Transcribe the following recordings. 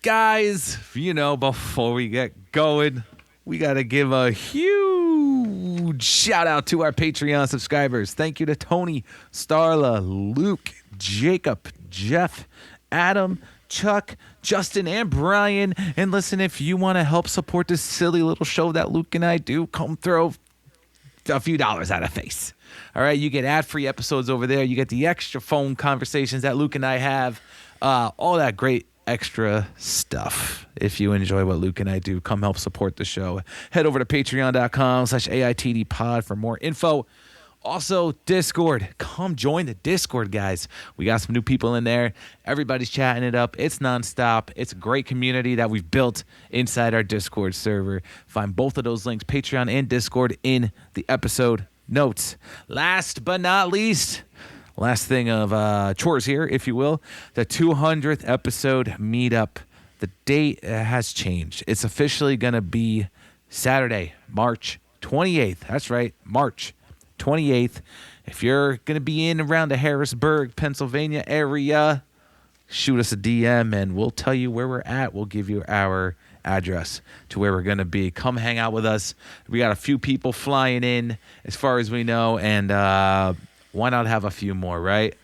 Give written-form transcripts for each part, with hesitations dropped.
guys, before we get going, we got to give a huge shout out to our Patreon subscribers. Thank you to Tony, Starla, Luke, Jacob, Jeff, Adam, Chuck, Justin, and Brian. And listen, if you want to help support this silly little show that Luke and I do, come throw a few dollars at a face. All right, you get ad-free episodes over there. You get the extra phone conversations that Luke and I have. All that great extra stuff. If you enjoy what Luke and I do, come help support the show. Head over to patreon.com/AITDpod for more info. Also, Discord. Come join the Discord, guys. We got some new people in there. Everybody's chatting it up. It's nonstop. It's a great community that we've built inside our Discord server. Find both of those links, Patreon and Discord, in the episode notes. Last but not least, last thing of chores here, if you will, the 200th episode meetup. The date has changed. It's officially going to be Saturday, March 28th. That's right, March 28th. If you're going to be in around the Harrisburg, Pennsylvania area, shoot us a DM and we'll tell you where we're at. We'll give you our address to where we're going to be. Come hang out with us. We got a few people flying in as far as we know, and why not have a few more, right?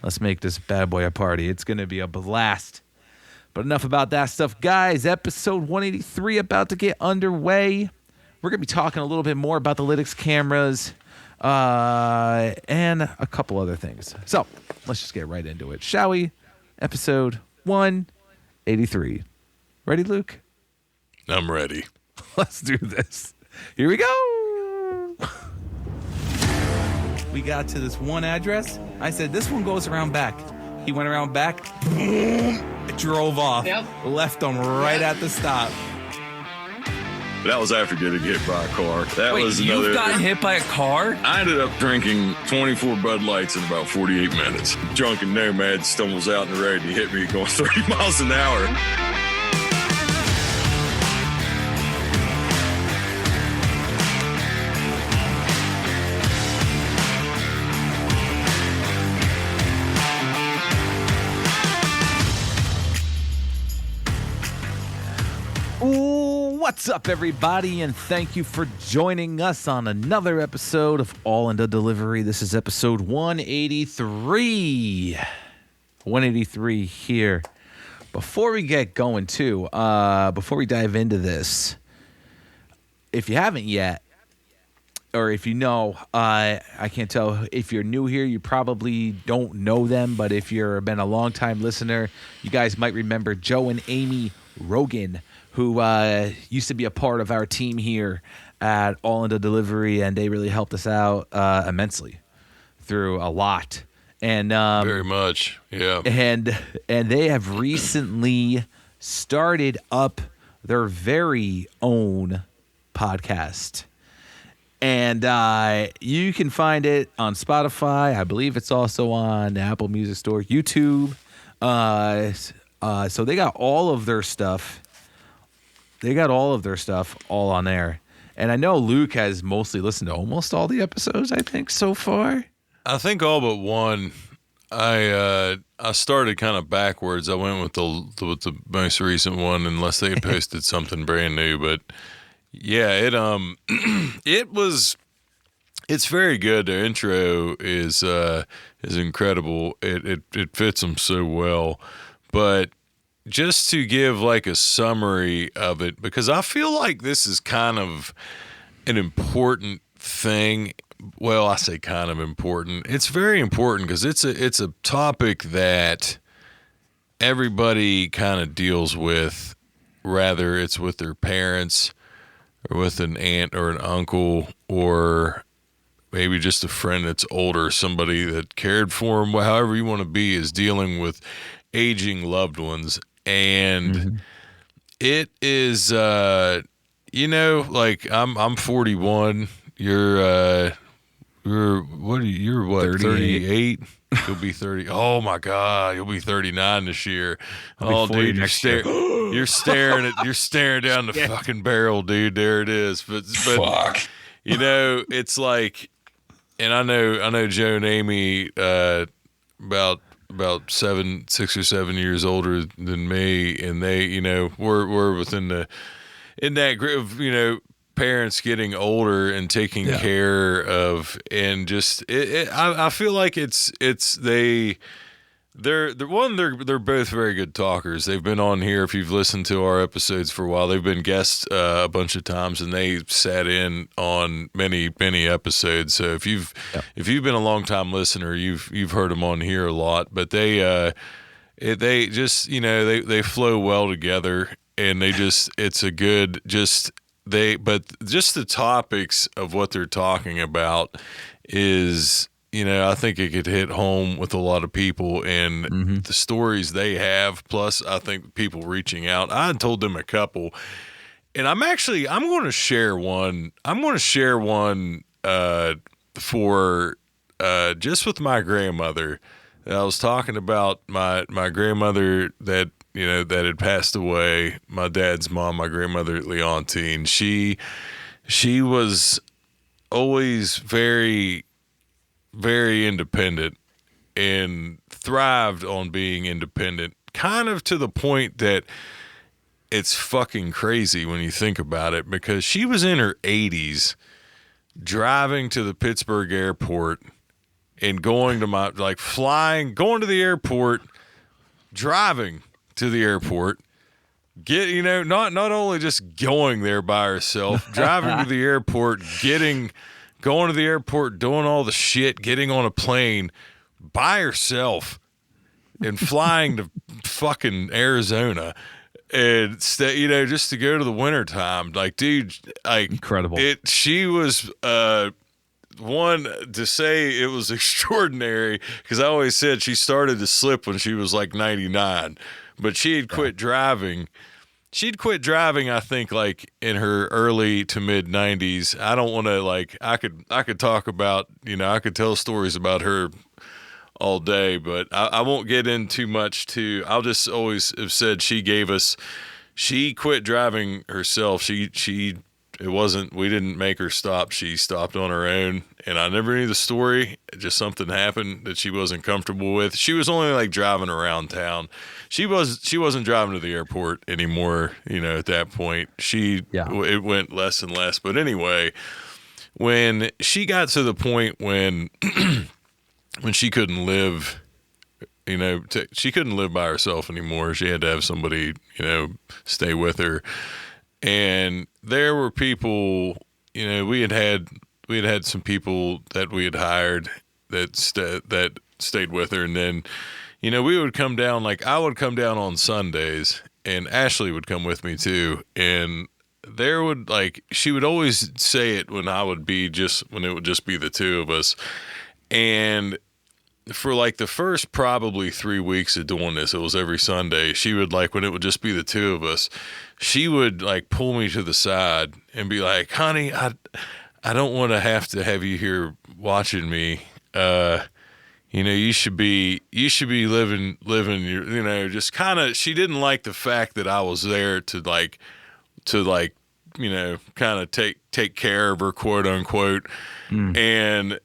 Let's make this bad boy a party. It's going to be a blast. But enough about that stuff. Guys, episode 183 about to get underway. We're going to be talking a little bit more about the Lytx cameras and a couple other things. So let's just get right into it, shall we? Episode 183. Ready, Luke? I'm ready. Let's do this. Here we go. We got to this one address. I said, this one goes around back. He went around back, boom, drove off, left them right at the stop. That was after getting hit by a car. You've gotten hit by a car? I ended up drinking 24 Bud Lights in about 48 minutes. Drunken nomad stumbles out in the road and he hit me going 30 miles an hour. What's up, everybody, and thank you for joining us on another episode of All in the Delivery. This is episode 183. 183 here. Before we get going, before we dive into this, if you haven't yet, or if you know, I can't tell. If you're new here, you probably don't know them, but if you've been a long-time listener, you guys might remember Joe and Amy Rogan, who used to be a part of our team here at All in the Delivery, and they really helped us out immensely through a lot. And very much, yeah. And they have recently started up their very own podcast. And you can find it on Spotify. I believe it's also on the Apple Music Store, YouTube. So they got all of their stuff. All on there. And I know Luke has mostly listened to almost all the episodes, I think, so far. I think all but one. I started kind of backwards. I went with the most recent one, unless they had posted something brand new. But yeah, it's very good. Their intro is incredible. It fits them so well. But just to give like a summary of it, because I feel like this is kind of an important thing. Well, I say kind of important. It's very important because it's a topic that everybody kind of deals with, whether it's with their parents or with an aunt or an uncle, or maybe just a friend that's older, somebody that cared for them, however you want to be, is dealing with aging loved ones. And it is, like I'm 41. You're what? 38. You'll be 30. Oh my God, you'll be 39 this year. Oh, dude, you're staring down the fucking barrel, dude. There it is. But Fuck. It's like, and I know Joe and Amy about about 6 or 7 years older than me, and they, we're within in that group of, parents getting older and taking care of, and just I feel like they're both very good talkers. They've been on here, if you've listened to our episodes for a while, they've been guests a bunch of times, and they sat in on many episodes. So if you've been a long time listener, you've heard them on here a lot. But they just they flow well together, and it's a good but just the topics of what they're talking about is, I think it could hit home with a lot of people, and the stories they have, plus I think people reaching out. I told them a couple, and I'm going to share one. I'm going to share one for just with my grandmother. I was talking about my grandmother that had passed away, my dad's mom, my grandmother Leontine. She was always very, very independent and thrived on being independent, kind of to the point that it's fucking crazy when you think about it, because she was in her 80s driving to the Pittsburgh airport and going to going to the airport, driving to the airport, not only just going there by herself, driving to the airport, going to the airport, doing all the shit, getting on a plane by herself, and flying to fucking Arizona, and stay, just to go to the wintertime. Like, dude, incredible. She was one to say it was extraordinary, because I always said she started to slip when she was like 99, but she had quit driving. She'd quit driving, I think, like in her early to mid 90s. I don't want to I could talk about, I could tell stories about her all day, but I won't get in too much I'll just always have said she quit driving herself. We didn't make her stop. She stopped on her own, and I never knew the story. Just something happened that she wasn't comfortable with. She was only driving around town. She wasn't driving to the airport anymore, at that point. It went less and less. But anyway, when she got to the point when she couldn't live, she couldn't live by herself anymore. She had to have somebody, stay with her. And there were people, we had had some people that we had hired that stayed with her. And then, we would come down, I would come down on Sundays, and Ashley would come with me too. And she would always say it when it would just be the two of us. And for the first probably 3 weeks of doing this, it was every Sunday, she would when it would just be the two of us, she would pull me to the side and be like, honey, I don't want to have you here watching me. You should be living your, just kind of, she didn't like the fact that I was there to kind of take care of her, quote unquote. And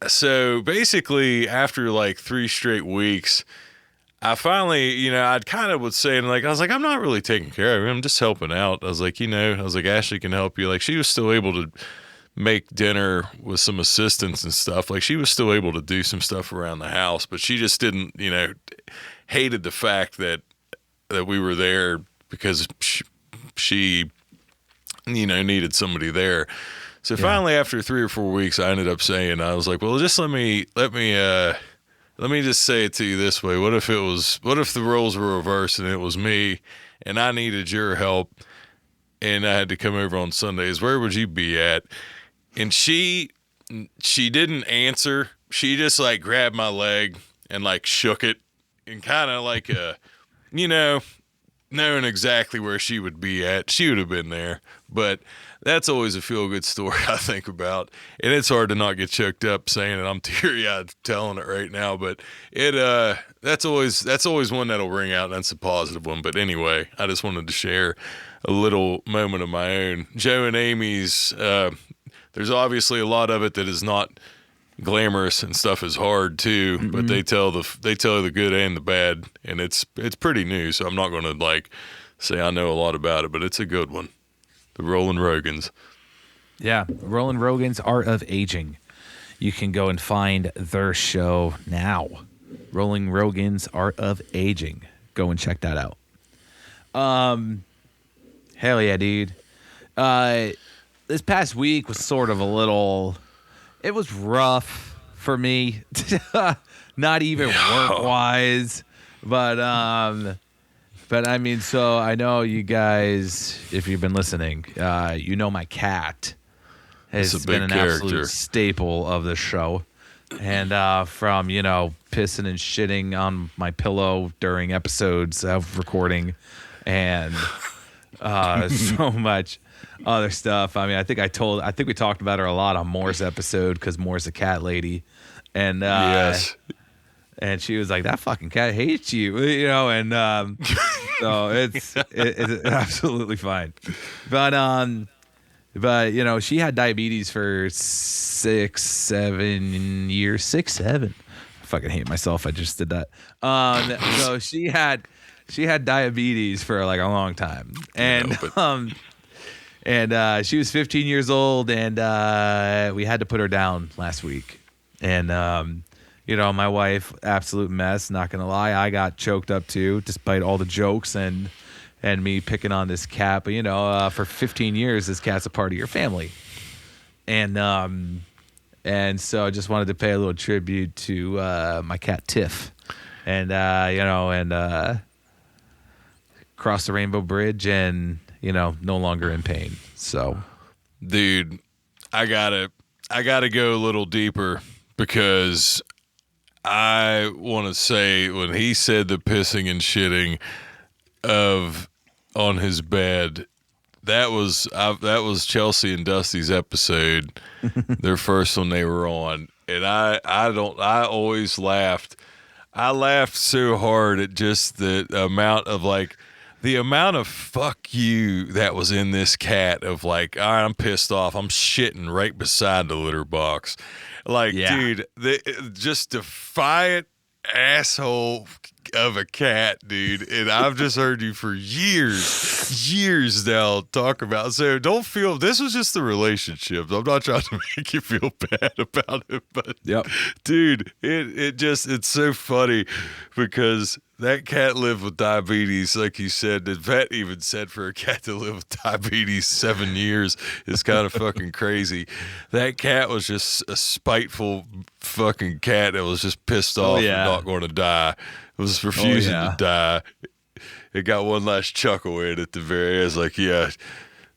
so basically after 3 straight weeks, I finally, I'd kind of would say, and I was like, I'm not really taking care of him. I'm just helping out. I was like, Ashley can help you. She was still able to make dinner with some assistance and stuff. She was still able to do some stuff around the house, but she just didn't, hated the fact that we were there because she needed somebody there. So finally, after 3 or 4 weeks, I ended up saying, I was like, well, just let me just say it to you this way. What if the roles were reversed and it was me and I needed your help and I had to come over on Sundays? Where would you be at? And she didn't answer. She just grabbed my leg and shook it, and kind of knowing exactly where she would be at. She would have been there. But that's always a feel-good story I think about, and it's hard to not get choked up saying it. I'm teary-eyed telling it right now, but that's always one that'll ring out, and that's a positive one. But anyway, I just wanted to share a little moment of my own. Joe and Amy's, there's obviously a lot of it that is not glamorous and stuff is hard too, but they tell the good and the bad, and it's pretty new. So I'm not going to like say I know a lot about it, but it's a good one. The Rolling Rogans. Yeah, Rolling Rogan's Art of Aging. You can go and find their show now. Rolling Rogan's Art of Aging. Go and check that out. Hell yeah, dude. This past week was sort of it was rough for me. Not even work-wise. But I mean, so I know you guys, if you've been listening, you know my cat has been an absolute staple of the show. And from, pissing and shitting on my pillow during episodes of recording and so much other stuff. I mean, I think we talked about her a lot on Moore's episode because Moore's a cat lady. And yes. And she was like, that fucking cat hates you, and so it's absolutely fine. But she had diabetes for 6-7 years. 6-7. I fucking hate myself. I just did that. So she had diabetes for like a long time. And she was 15 years old, and we had to put her down last week. And my wife, absolute mess, not gonna lie. I got choked up too, despite all the jokes and me picking on this cat. But for 15 years, this cat's a part of your family. And so I just wanted to pay a little tribute to my cat Tiff. And cross the Rainbow Bridge and, no longer in pain. So, dude, I gotta go a little deeper because I want to say when he said the pissing and shitting on his bed, that was Chelsea and Dusty's episode, their first one they were on, and I always laughed. I laughed so hard at just the amount of fuck you that was in this cat of like, all right, I'm pissed off. I'm shitting right beside the litter box. Like, yeah. Dude, just defiant asshole of a cat, dude. And I've just heard you for years now talk about. So don't feel, this was just the relationship. I'm not trying to make you feel bad about it, but yep. Dude, it's so funny because that cat lived with diabetes, like you said. The vet even said for a cat to live with diabetes 7 years is kind of fucking crazy. That cat was just a spiteful fucking cat that was just pissed off and not going to die. It was refusing to die. It got one last chuckle in at the very end. It's like, yeah,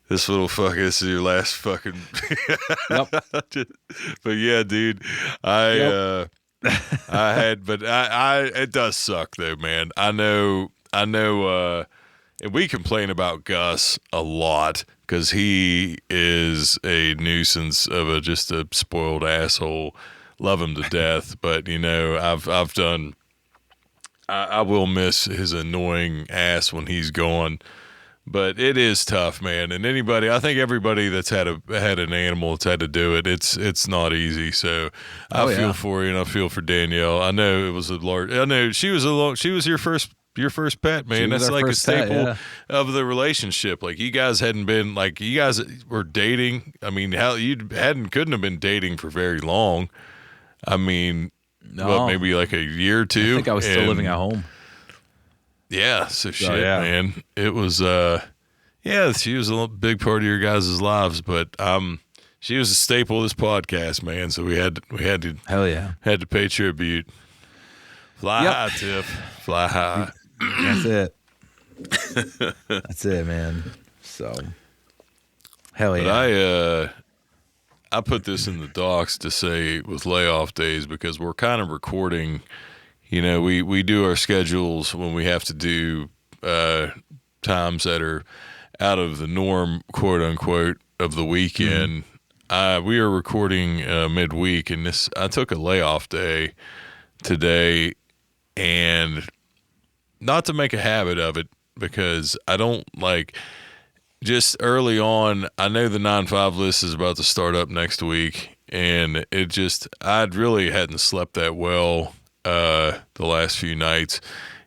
this little fucker, this is your last fucking. Yep. But yeah, dude, it does suck though, man. I know, and we complain about Gus a lot because he is a nuisance of just a spoiled asshole. Love him to death, but I will miss his annoying ass when he's gone. But it is tough, man. And I think everybody that's had an animal that's had to do it, it's not easy. So I feel for you, and I feel for Danielle. I know it was I know she was your first pet, man. That's like a staple of the relationship. Like you guys were dating. I mean, how you couldn't have been dating for very long. I mean, maybe like a year or two. I think I was still living at home. Yeah, so shit, man. It was, she was a big part of your guys' lives, but she was a staple of this podcast, man. So we had to, hell yeah, had to pay tribute. Fly high, Tiff. Fly high. That's it. That's it, man. So, hell yeah. But I put this in the docs to say with layoff days because we're kind of recording. We do our schedules when we have to do times that are out of the norm, quote unquote, of the weekend. We are recording midweek, and I took a layoff day today, and not to make a habit of it because I don't just early on. I know the 9-5 list is about to start up next week, and I'd really hadn't slept that well the last few nights,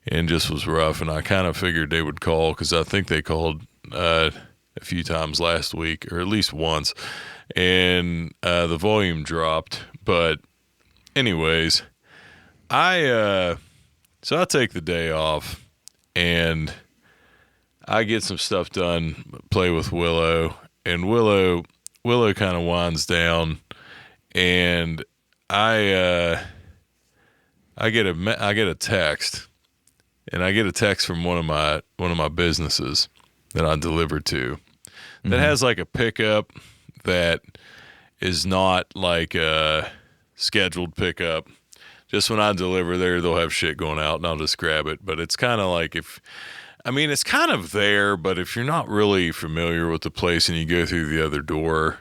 and just was rough. And I kind of figured they would call because I think they called a few times last week, or at least once, and the volume dropped. But anyways, I take the day off, and I get some stuff done, play with Willow, and Willow kind of winds down, and I get a text, and I get a text from one of my businesses that I deliver to that has like a pickup that is not like a scheduled pickup. Just when I deliver there, they'll have shit going out, and I'll just grab it. But it's kind of like it's kind of there, but if you're not really familiar with the place and you go through the other door,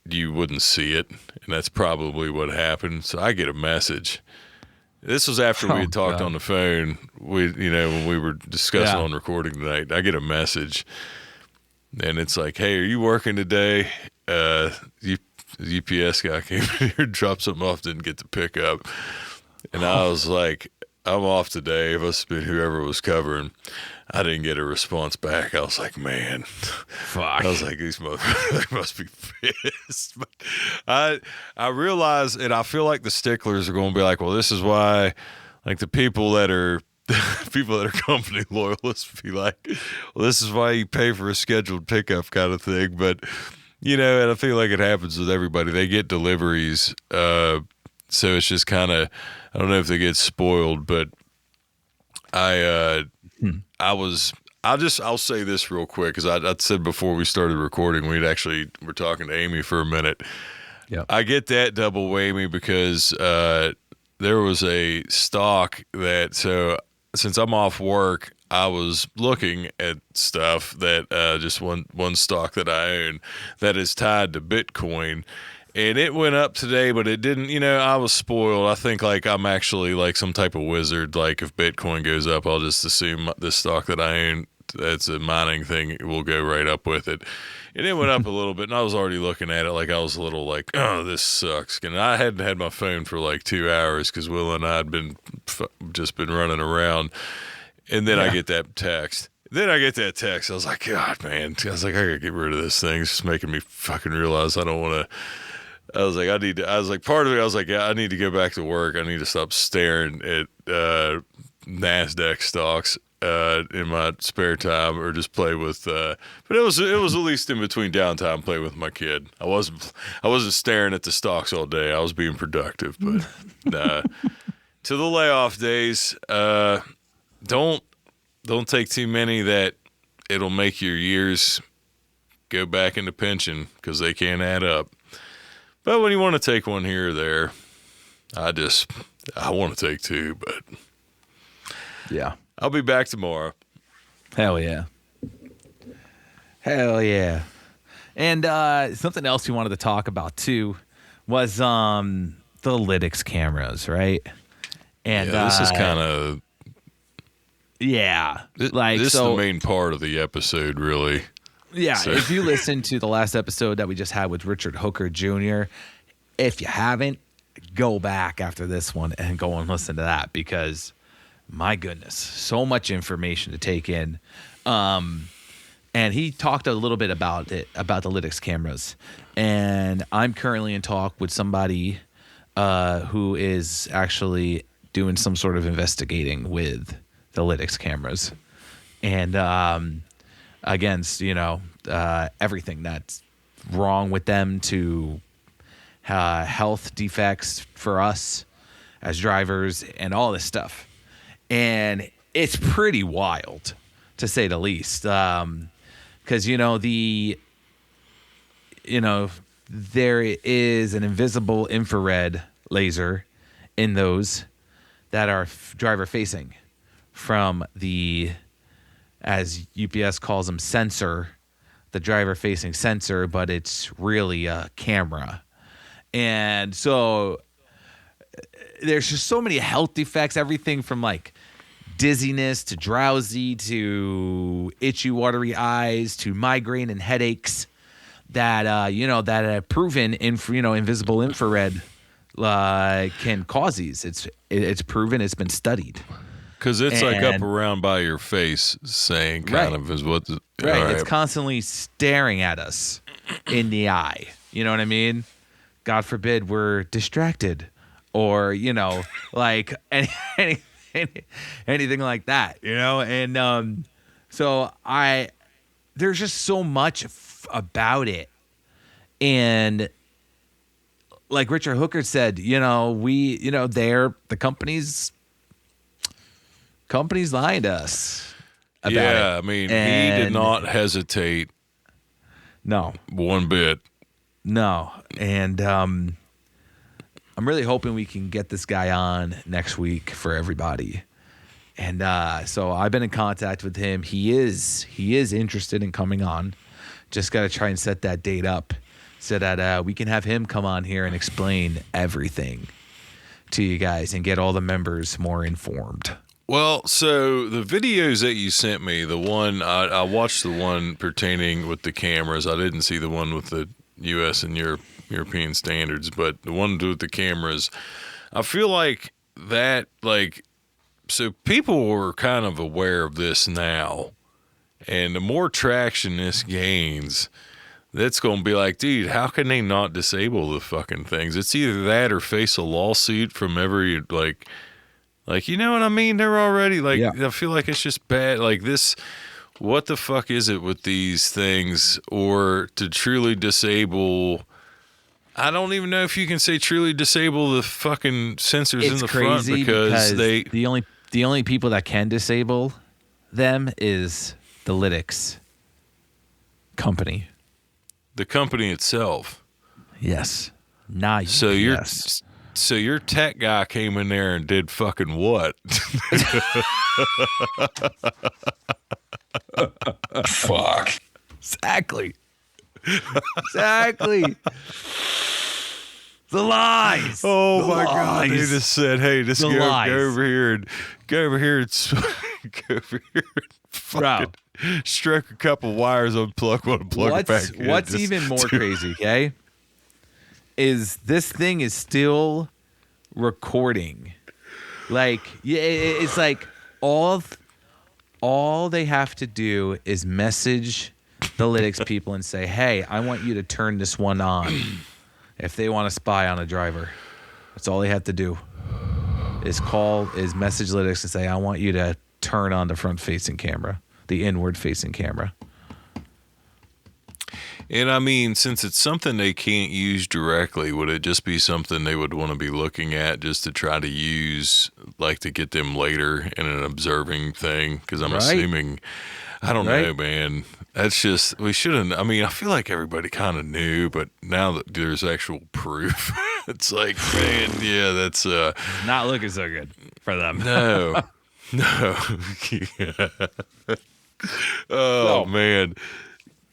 you wouldn't see it, and that's probably what happened. So I get a message. This was after we had talked on the phone. When we were discussing on recording tonight, I get a message, and it's like, "Hey, are you working today?" The UPS guy came in here, dropped something off, didn't get to pick up, and I was like, "I'm off today." It must have been whoever was covering. I didn't get a response back. I was like, man, Fuck. I was like, these motherfuckers must be pissed. But I realize, and I feel like the sticklers are going to be like, well, this is why, like the people that are company loyalists be like, well, this is why you pay for a scheduled pickup kind of thing. But, and I feel like it happens with everybody. They get deliveries. So it's just kind of, I don't know if they get spoiled, but I'll say this real quick, because I said before we started recording, we're talking to Amy for a minute. Yeah. I get that double whammy because there was a stock so since I'm off work, I was looking at stuff that just one stock that I own that is tied to Bitcoin. And it went up today, but it didn't, I was spoiled. I think like I'm actually like some type of wizard. Like if Bitcoin goes up, I'll just assume this stock that I own, that's a mining thing, will go right up with it. And it went up a little bit, and I was already looking at it like I was a little like, oh, this sucks. And I hadn't had my phone for like 2 hours because Will and I had just been running around. And then I get that text. I was like, God, man. I was like, I gotta get rid of this thing. It's just making me fucking realize I don't want to. I was like, part of it, I was like, yeah, I need to go back to work. I need to stop staring at NASDAQ stocks in my spare time, or just play with. But it was at least in between downtime, play with my kid. I wasn't staring at the stocks all day. I was being productive. But to the layoff days, don't take too many that it'll make your years go back into pension, because they can't add up. But when you want to take one here or there, I want to take two, but Yeah. I'll be back tomorrow. Hell yeah. And something else we wanted to talk about too was the Lytx cameras, right? And this is kind of like this is the main part of the episode, really. Yeah, So. if you listen to the last episode that we just had with Richard Hooker Jr., if you haven't, go back after this one and go and listen to that, because my goodness, so much information to take in. And he talked a little bit about the Lytx cameras. And I'm currently in talk with somebody who is actually doing some sort of investigating with the Lytx cameras. And against, everything that's wrong with them, to health defects for us as drivers and all this stuff. And it's pretty wild, to say the least. Because, there is an invisible infrared laser in those that are driver facing from the, as UPS calls them, sensor, the driver-facing sensor, but it's really a camera. And so there's just so many health defects, everything from like dizziness to drowsy to itchy, watery eyes to migraine and headaches that that have proven invisible infrared can cause these. It's proven. It's been studied. Because it's like up around by your face, saying kind of is what. Right. It's constantly staring at us in the eye. You know what I mean? God forbid we're distracted, or like anything like that. And so there's just so much about it, and like Richard Hooker said, the company's lying to us about it. Yeah, I mean, he did not hesitate. No. One bit. No. And I'm really hoping we can get this guy on next week for everybody. And so I've been in contact with him. He is interested in coming on. Just got to try and set that date up so that we can have him come on here and explain everything to you guys and get all the members more informed. Well, so the videos that you sent me, the one I watched the one pertaining with the cameras. I didn't see the one with the U.S. and European standards, but the one with the cameras, I feel like that, so people were kind of aware of this now, and the more traction this gains, that's going to be like, dude, how can they not disable the fucking things? It's either that or face a lawsuit from every, you know what I mean? They're already I feel like it's just bad. Like this, what the fuck is it with these things? Or to truly disable, I don't even know if you can say truly disable the fucking sensors in the front because the only people that can disable them is the Lytx company. The company itself. Yes. So your tech guy came in there and did fucking what? Fuck. Exactly. The lies. Oh my God! They just said, "Hey, just go over here and fucking stroke a couple wires, unplug one, and plug it back in." What's even more crazy, okay, is this thing is still recording. It's like all they have to do is message the Lytx people and say, "Hey, I want you to turn this one on." If they want to spy on a driver, that's all they have to do. Is message Lytx and say, "I want you to turn on the front-facing camera, the inward-facing camera." And I mean, since it's something they can't use directly, would it just be something they would want to be looking at just to try to use, to get them later in an observing thing? Because I'm assuming, I don't know, man. That's just, we shouldn't, I mean, I feel like everybody kind of knew, but now that there's actual proof, it's like, man, yeah, that's not looking so good for them. No. Man.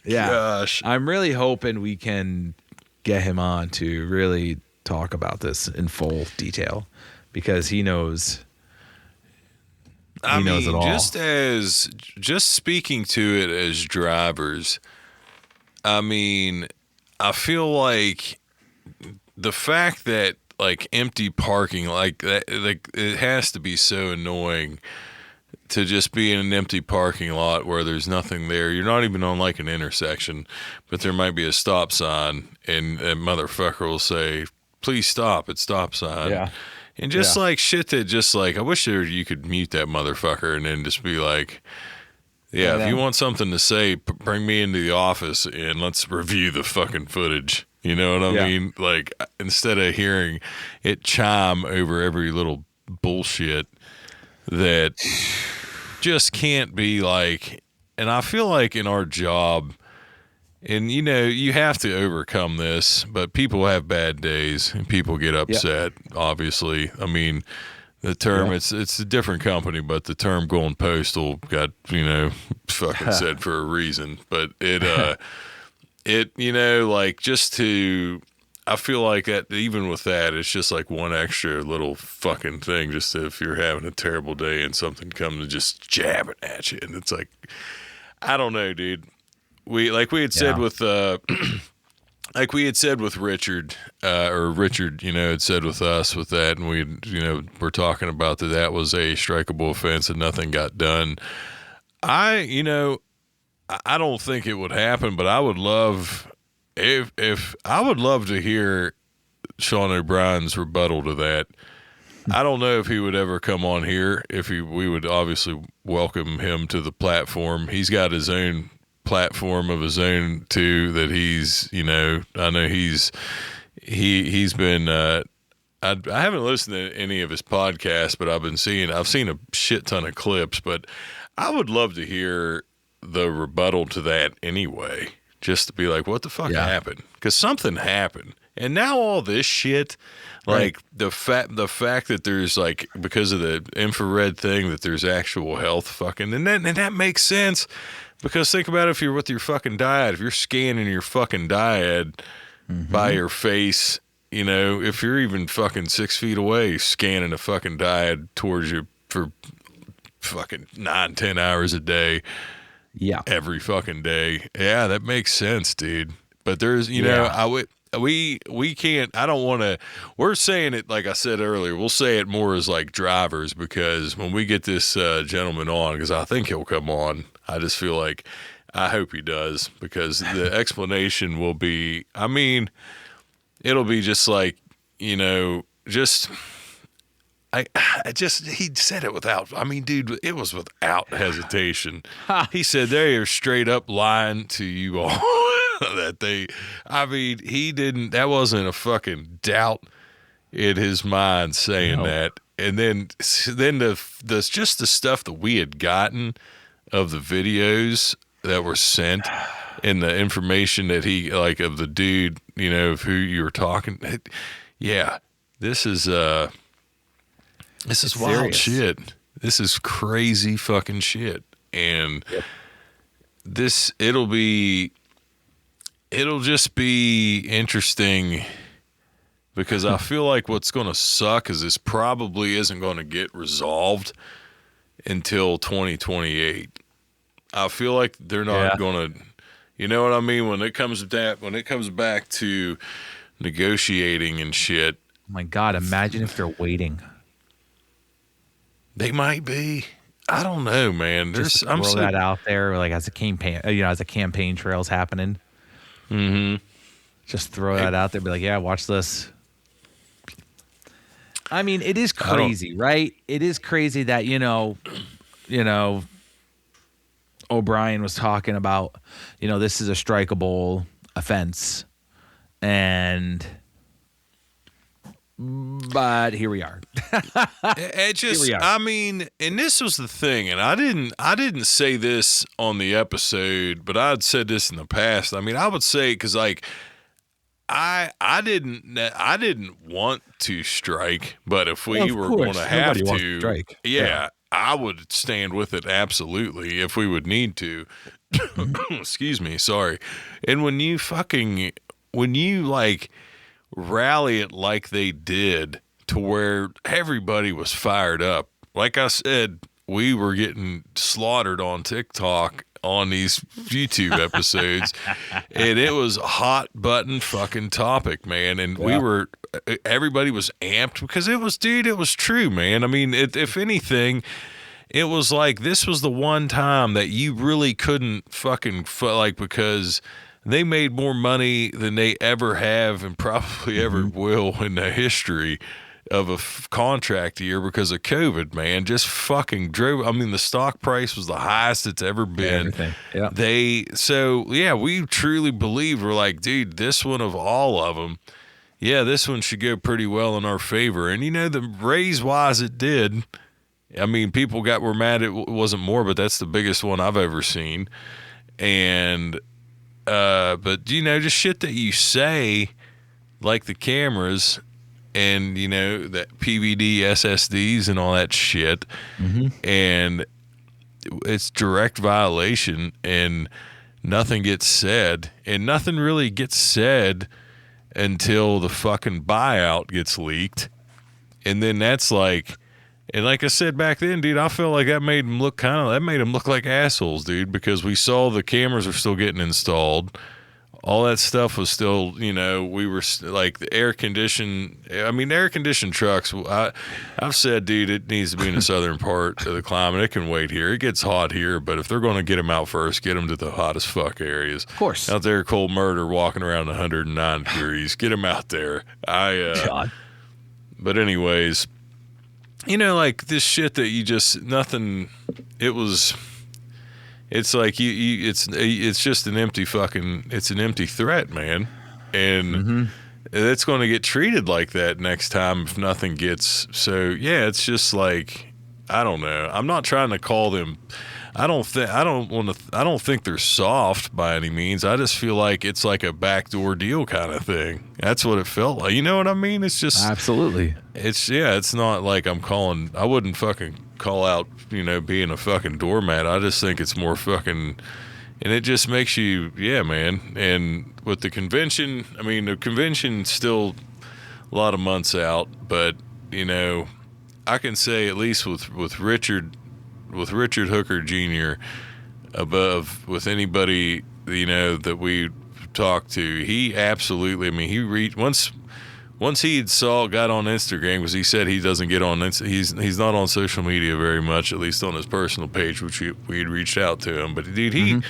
Yeah. Gosh. I'm really hoping we can get him on to really talk about this in full detail because he knows. He knows it all. Just speaking to it as drivers, I mean, I feel like the fact that empty parking like that, it has to be so annoying to just be in an empty parking lot where there's nothing there. You're not even on an intersection, but there might be a stop sign and a motherfucker will say, "Please stop at stop sign." Yeah. And just shit that just I wish you could mute that motherfucker and then just be like, if you want something to say, bring me into the office and let's review the fucking footage. You know what I mean? Instead of hearing it chime over every little bullshit that just can't be and I feel like in our job, and you have to overcome this, but people have bad days and people get upset. Obviously, I mean, the term it's a different company, but the term "going postal" got fucking said for a reason. But it just to, I feel like that even with that, it's just one extra little fucking thing. Just if you're having a terrible day and something comes and just jab it at you, and it's I don't know, dude. we had said with like we had said with Richard, or Richard, had said with us with that, and we, we're talking about that was a strikeable offense and nothing got done. I don't think it would happen, but I would love if I would love to hear Sean O'Brien's rebuttal to that. I don't know if he would ever come on here. We would obviously welcome him to the platform. He's got his own platform of his own too, that he's, I know he's been, I haven't listened to any of his podcasts, but I've seen a shit ton of clips, but I would love to hear the rebuttal to that anyway, just to be like, what the fuck happened? Because something happened. And now all this shit, like the fact that there's like, because of the infrared thing, that there's actual health fucking, and that makes sense. Because think about it, if you're with your fucking diet, if you're scanning your fucking diet by your face, if you're even fucking 6 feet away scanning a fucking diet towards you for fucking 9-10 hours a day, every fucking day, that makes sense, dude. But there's, we can't, I don't want to, we're saying it, like I said earlier, we'll say it more as like drivers, because when we get this gentleman on, because I think he'll come on, I just feel like, I hope he does, because the explanation will be, it'll be just like, he said it without, dude, it was without hesitation. He said they are straight up lying to you all. He didn't, that wasn't a fucking doubt in his mind saying that. And then the just the stuff that we had gotten of the videos that were sent and the information that he, like, of the dude, of who you were talking. This is wild serious shit. This is crazy fucking shit. And it'll just be interesting, because I feel like what's going to suck is this probably isn't going to get resolved until 2028. I feel like they're not going to, you know what I mean? When it comes back to negotiating and shit. Oh my God, imagine if they're waiting. They might be. I don't know, man. I'm throw that out there, like as a campaign, as a campaign trail's happening. Just throw that out there. Be like, yeah, watch this. It is crazy, right? It is crazy that O'Brien was talking about, this is a strikeable offense, but here we are. It just, here we are. And this was the thing, and I didn't say this on the episode, but I'd said this in the past. I would say, because like I didn't want to strike, but if we were going to have to strike, I would stand with it absolutely if we would need to. Excuse me, sorry. And when you like rally it like they did, to where everybody was fired up. Like I said, we were getting slaughtered on TikTok on these YouTube episodes, and it was a hot button fucking topic, man. And everybody was amped, because it was true, man. If anything, it was like, this was the one time that you really couldn't fucking because they made more money than they ever have and probably ever will in the history of a contract year, because of COVID, man. Just fucking drove. The stock price was the highest it's ever been. We truly believe, we're like, dude, this one of all of them, this one should go pretty well in our favor. And the raise wise, it did. People were mad it wasn't more, but that's the biggest one I've ever seen. And but just shit that you say, like the cameras and that PVD SSDs and all that shit, and it's direct violation, and nothing gets said, and nothing really gets said until the fucking buyout gets leaked, and then that's like And like I said back then, dude, I felt like that made them look like assholes, dude, because we saw the cameras were still getting installed. All that stuff was still, we were like the air conditioned trucks. I've said, dude, it needs to be in the southern part of the climate. It can wait here. It gets hot here, but if they're going to get them out first, get them to the hottest fuck areas. Of course. Out there, cold murder, walking around 109 degrees. Get them out there. God. But anyways, like this shit that you just, nothing, it's like it's just an empty it's an empty threat, man. And it's going to get treated like that next time if nothing gets. So yeah, it's just like, I don't know. I'm not trying to call them, I don't think they're soft by any means. I just feel like it's like a backdoor deal kind of thing. That's what it felt like. You know what I mean? It's just absolutely. It's not like I wouldn't fucking call out, being a fucking doormat. I just think it's more fucking, and it just makes you, man. And with the convention, the convention's still a lot of months out, but I can say at least with Richard Hooker Jr. with anybody that we talked to, he absolutely, he reached once he got on Instagram, because he said he doesn't get on, he's not on social media very much, at least on his personal page, which we had reached out to him. But dude, he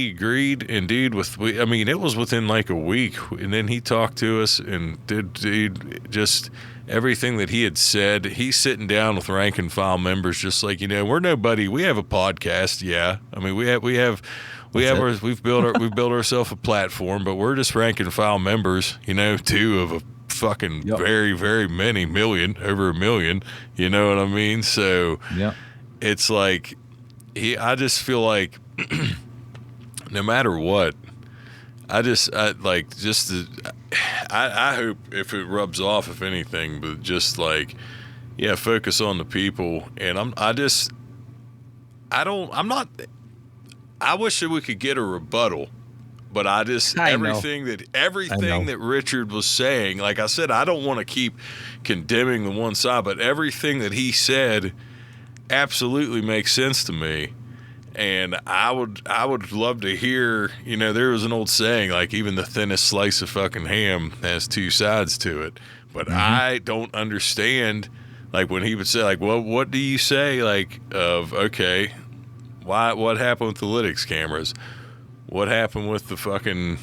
agreed, and dude, it was within like a week, and then he talked to us and dude, just everything that he had said. He's sitting down with rank and file members, just like, we're nobody. We have a podcast, yeah. We've built ourselves a platform, but we're just rank and file members, too, of a fucking very, very many million, over 1 million. You know what I mean? So it's like I just feel like no matter what, I hope if it rubs off, if anything, but just like, focus on the people. And I wish that we could get a rebuttal, but everything that Richard was saying, like I said, I don't want to keep condemning the one side, but everything that he said absolutely makes sense to me. And I would love to hear, there was an old saying, like, even the thinnest slice of fucking ham has two sides to it. But I don't understand, like, when he would say, like, well, what do you say, like, okay, what happened with the Lytx cameras? What happened with the fucking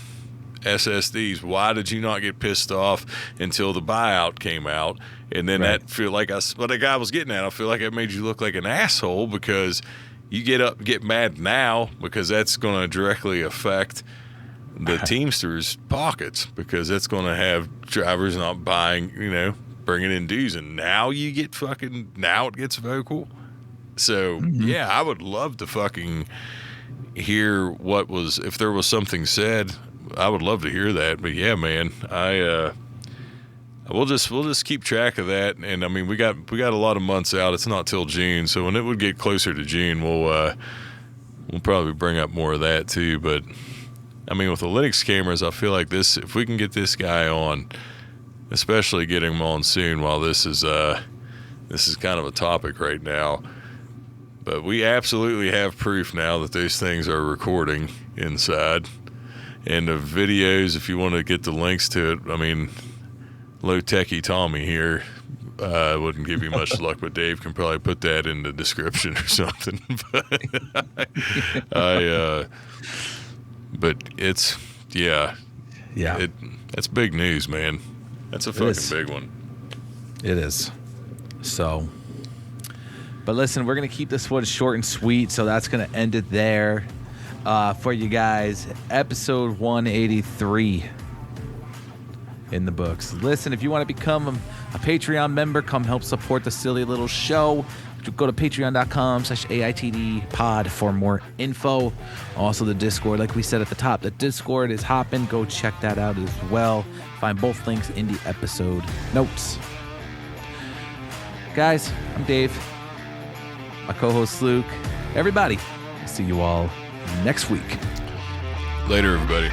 SSDs? Why did you not get pissed off until the buyout came out? And then that feel like what the guy was getting at, I feel like it made you look like an asshole because you get mad now because that's going to directly affect the Teamsters' pockets, because it's going to have drivers not buying, bringing in dues, and now it gets vocal. So yeah, I would love to fucking hear if there was something said. I would love to hear that. But yeah, man, we'll just keep track of that. And we got a lot of months out. It's not till June, so when it would get closer to June, we'll probably bring up more of that too. But with the Lytx cameras, I feel like if we can get this guy on, especially getting him on soon, while this is kind of a topic right now. But we absolutely have proof now that those things are recording inside. And the videos, if you want to get the links to it, low techie Tommy here wouldn't give you much luck, but Dave can probably put that in the description or something. But it's, that's big news, man. That's a fucking big one. It is. So, but listen, we're going to keep this one short and sweet, so that's going to end it there for you guys. Episode 183 in the books. Listen, if you want to become a Patreon member, come help support the silly little show. Go to patreon.com/AITDpod for more info. Also, the Discord, like we said at the top, the Discord is hopping. Go check that out as well. Find both links in the episode notes. Guys, I'm Dave. My co-host Luke. Everybody, see you all next week. Later, everybody.